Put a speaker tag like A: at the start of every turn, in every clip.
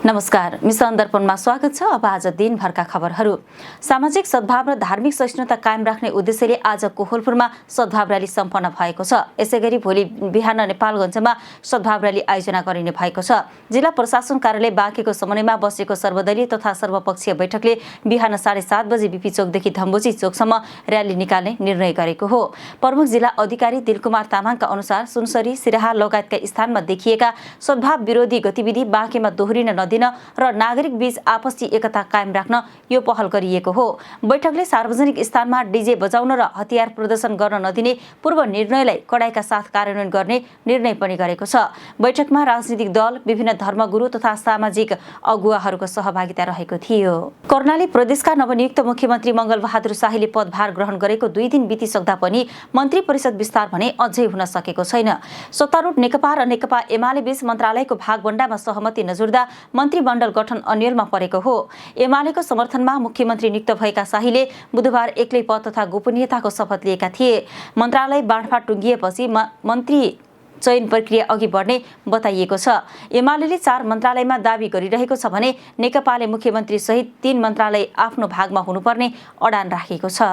A: नमस्कार, मिशन दर्पणमा स्वागत छ। अब आज दिनभरका खबरहरू। सामाजिक सद्भाव र धार्मिक सहिष्णुता कायम राख्ने उद्देश्यले आज कोहलपुरमा सद्भाव रैली सम्पन्न भएको छ। यसैगरी भोलि बिहान नेपालगञ्जमा सद्भाव रैली आयोजना गरिने भएको छ। जिल्ला प्रशासन कार्यालय बाँकेको समन्वयमा बसेको सर्वदलीय तथा सर्वपक्षीय बैठकले बिहान 7:30 बजे बीपी चोकदेखि धम्बोजी चोकसम्म रैली निकाल्ने निर्णय गरेको हो। प्रमुख जिल्ला अधिकारी दिलकुमार तामाङका अनुसार सुनसरी, सिराहा लगायतका स्थानमा देखिएका सद्भाव विरोधी गतिविधि बाँकेमा दोहोरिन नदिन र नागरिक बीच आपसी एकता कायम राख्न यो पहल गरिएको हो। बैठकले सार्वजनिक स्थानमा डीजे बजाउन र हतियार प्रदर्शन गर्न नदिने पूर्व निर्णयलाई कडाइका साथ कार्यान्वयन गर्ने निर्णय पनि गरेको छ। बैठकमा राजनीतिक दल, विभिन्न धर्मगुरु तथा सामाजिक अगुवाहरूको सहभागिता रहेको थियो। कर्णाली प्रदेशका नवनियुक्त मुख्यमन्त्री मङ्गलबहादुर शाहीले पदभार ग्रहण गरेको 2 दिन बितिसक्दा पनि मन्त्री परिषद विस्तार भने अझै हुन सकेको छैन। सत्तारूढ नेकपा र नेकपा एमाले बीच मन्त्रालयको भागवण्डामा सहमति नजुर्दा मन्त्रीमण्डल गठन अन्यलमा परेको हो। एमालेको समर्थनमा मुख्यमन्त्री नियुक्त भएका शाहीले बुधबार एक्लै पद तथा गोपनीयताको शपथ लिएका थिए। मन्त्रालय बाँडफाँड टुङ्गिएपछि मन्त्री चयन प्रक्रिया अघि बढ्ने बताइएको छ। एमालेले 4 मन्त्रालयमा दाबी गरिरहेको छ भने नेकपाले मुख्यमन्त्री सहित 3 मन्त्रालय आफ्नो भागमा हुनुपर्ने अडान राखेको छ।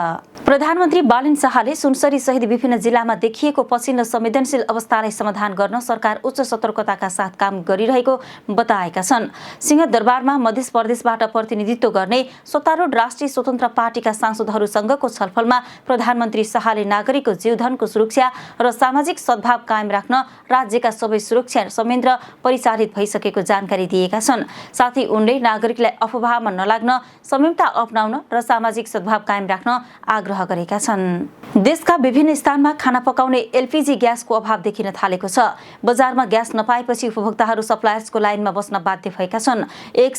A: प्रधानमन्त्री बालेन शाहले सुनसरी सहित विभिन्न जिल्लामा देखिएको पछिल्लो संवेदनशील अवस्थालाई समाधान गर्न सरकार उच्च सतर्कताका साथ काम गरिरहेको बताएका छन्। सिंहदरबारमा मध्य प्रदेशबाट प्रतिनिधित्व गर्ने सत्तारूढ राष्ट्रिय स्वतन्त्र पार्टीका सांसदहरूसँगको छलफलमा प्रधानमन्त्री शाहले नागरिकको जीवधनको सुरक्षा र सामाजिक सद्भाव कायम राख्न राज्यका सबै सुरक्षा संयन्त्र परिचालित भइसकेको जानकारी दिएका छन्। साथै उनले नागरिकलाई अफवाहमा नलाग्न, संयमता अपनाउन र सामाजिक सद्भाव कायम राख्न आग्रह गरेका छन्। देशका विभिन्न स्थानमा खाना पकाउने एलपीजी ग्यासको अभाव देखिन थालेको छ। बजारमा ग्यास नपाएपछि उपभोक्ताहरू सप्लायर्सको लाइनमा बस्न बाध्य भएका छन्। एक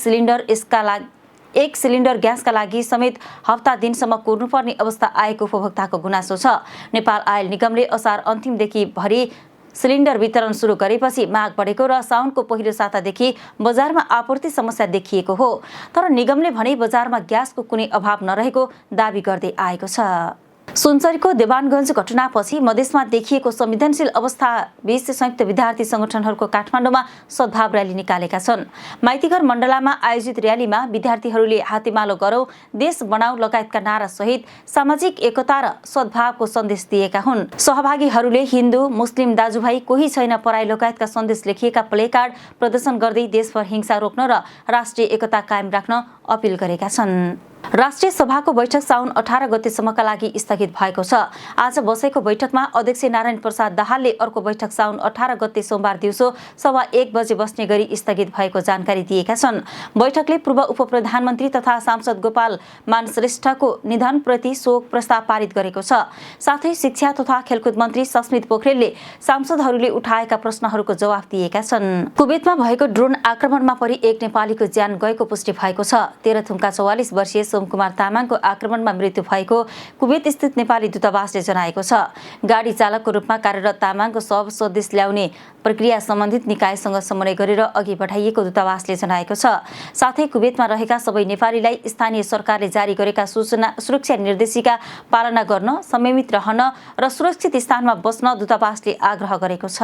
A: सिलिन्डर ग्यासका लागि समेत हप्ता दिनसम्म कुर्नुपर्ने अवस्था आएको उपभोक्ताको गुनासो छ। नेपाल आयल निगमले असार अन्तिमदेखि भरि सिलिन्डर वितरण सुरु गरेपछि माग बढेको र साउनको पहिलो सातादेखि बजारमा आपूर्ति समस्या देखिएको हो। तर निगमले भने बजारमा ग्यासको कुनै अभाव नरहेको दाबी गर्दै आएको छ। सुनसरीको देवानगञ्ज घटनापछि मधेसमा देखिएको संवेदनशील अवस्था बीच संयुक्त विद्यार्थी संगठनहरूको काठमाडौँमा सद्भाव रैली निकालेका छन्। माइतीघर मण्डलामा आयोजित रैलीमा विद्यार्थीहरूले हातेमालो गरौँ, देश बनाऊ लगायतका नारा सहित सामाजिक एकता र सद्भावको सन्देश दिएका हुन्। सहभागीहरूले हिन्दू, मुस्लिम दाजुभाइ कोही छैन पराई लगायतका सन्देश लेखिएका प्लेकार्ड प्रदर्शन गर्दै देशभर हिंसा रोक्न र राष्ट्रिय एकता कायम राख्न अपील गरेका छन्। राष्ट्रिय सभाको बैठक साउन 18 गतेसम्मका लागि स्थगित भएको छ। आज बसेको बैठकमा अध्यक्ष नारायण प्रसाद दाहालले अर्को बैठक साउन 18 गते सोमबार दिउँसो 1:15 बजे बस्ने गरी स्थगित भएको जानकारी दिएका छन्। बैठकले पूर्व उपप्रधानमन्त्री तथा सांसद गोपाल मान श्रेष्ठको निधनप्रति शोक प्रस्ताव पारित गरेको छ। साथै शिक्षा तथा खेलकुद मन्त्री सस्मित पोखरेलले सांसदहरूले उठाएका प्रश्नहरूको जवाफ दिएका छन्। कुवेतमा भएको ड्रोन आक्रमणमा परि एक नेपालीको ज्यान गएको पुष्टि भएको छ। तेह्रथुमका 44 वर्षीय सोमकुमार तामाङको आक्रमणमा मृत्यु भएको कुवेत स्थित नेपाली दूतावासले जनाएको छ। गाडी चालकको रूपमा कार्यरत तामाङको शव स्वदेश ल्याउने प्रक्रिया सम्बन्धित निकायसँग समन्वय गरेर अघि बढाइएको दूतावासले जनाएको छ। साथै कुवेतमा रहेका सबै नेपालीलाई स्थानीय सरकारले जारी गरेका सुरक्षा निर्देशिका पालना गर्न, संयमित रहन र सुरक्षित स्थानमा बस्न दूतावासले आग्रह गरेको छ।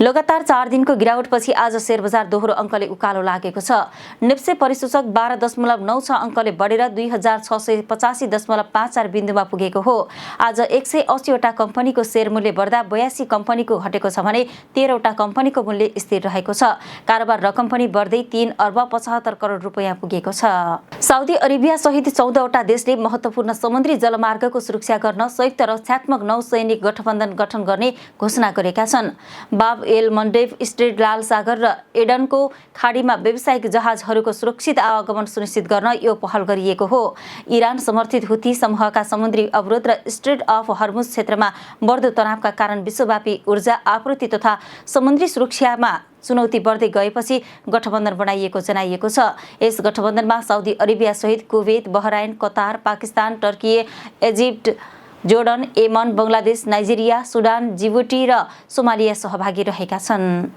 A: लगातार 4 दिनको गिरावटपछि आज शेयर बजार दोहोरो अङ्कले उकालो लागेको छ। नेप्से परिसूचक 12.96 अङ्कले बढेर 2685.54 बिन्दुमा पुगेको हो। आज 180 वटा कम्पनीको शेयर मूल्य बढ्दा 82 कम्पनीको घटेको छ भने 13 वटा कम्पनीको मूल्य स्थिर रहेको छ। कारोबार रकम पनि बढ्दै 3 अर्ब 75 करोड रुपैयाँ पुगेको छ। साउदी अरेबिया सहित 14 वटा देशले महत्त्वपूर्ण समुद्री जलमार्गको सुरक्षा गर्न संयुक्त रक्षात्मक नौसैनिक गठबन्धन गठन गर्ने घोषणा गरेका छन्। बाब एल मन्डेब स्ट्रेट, लाल सागर र एडनको खाडीमा व्यावसायिक जहाजहरूको सुरक्षित आवागमन सुनिश्चित गर्न यो पहल गरिएको हो। इरान समर्थित हुथी समूहका समुद्री अवरोध र स्ट्रेट अफ हर्मुज क्षेत्रमा बढ्दो तनावका कारण विश्वव्यापी ऊर्जा आपूर्ति तथा समुद्री सुरक्षामा चुनौती बढ्दै गएपछि गठबन्धन बनाइएको जनाइएको छ। यस गठबन्धनमा साउदी अरेबिया सहित Kuwait, Bahrain, Qatar, Pakistan, Turkey, Egypt, Jordan, Yemen, Bangladesh, Nigeria, Sudan, Djibouti र सोमालिया सहभागी रहेका छन्।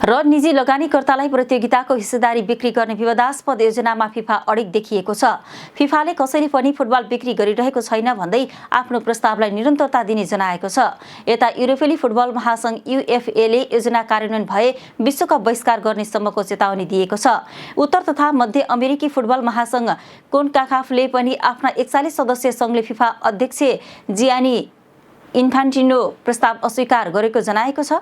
A: र निजी लगानीकर्तालाई प्रतियोगिताको हिस्सेदारी बिक्री गर्ने विवादास्पद योजनामा फिफा अडिग देखिएको छ। फिफाले कसैले पनि फुटबल बिक्री गरिरहेको छैन भन्दै आफ्नो प्रस्तावलाई निरन्तरता दिने जनाएको छ। यता युरोपेली फुटबल महासंघ युएफएले योजना कार्यान्वयन भए विश्वकप बहिष्कार गर्ने सम्मको चेतावनी दिएको छ। उत्तर तथा मध्य अमेरिकी फुटबल महासंघ कोन्काकाफले पनि आफ्ना 41 सदस्यीय संघले फिफा अध्यक्ष जियानी इन्फान्टिनो प्रस्ताव अस्वीकार गरेको जनाएको छ।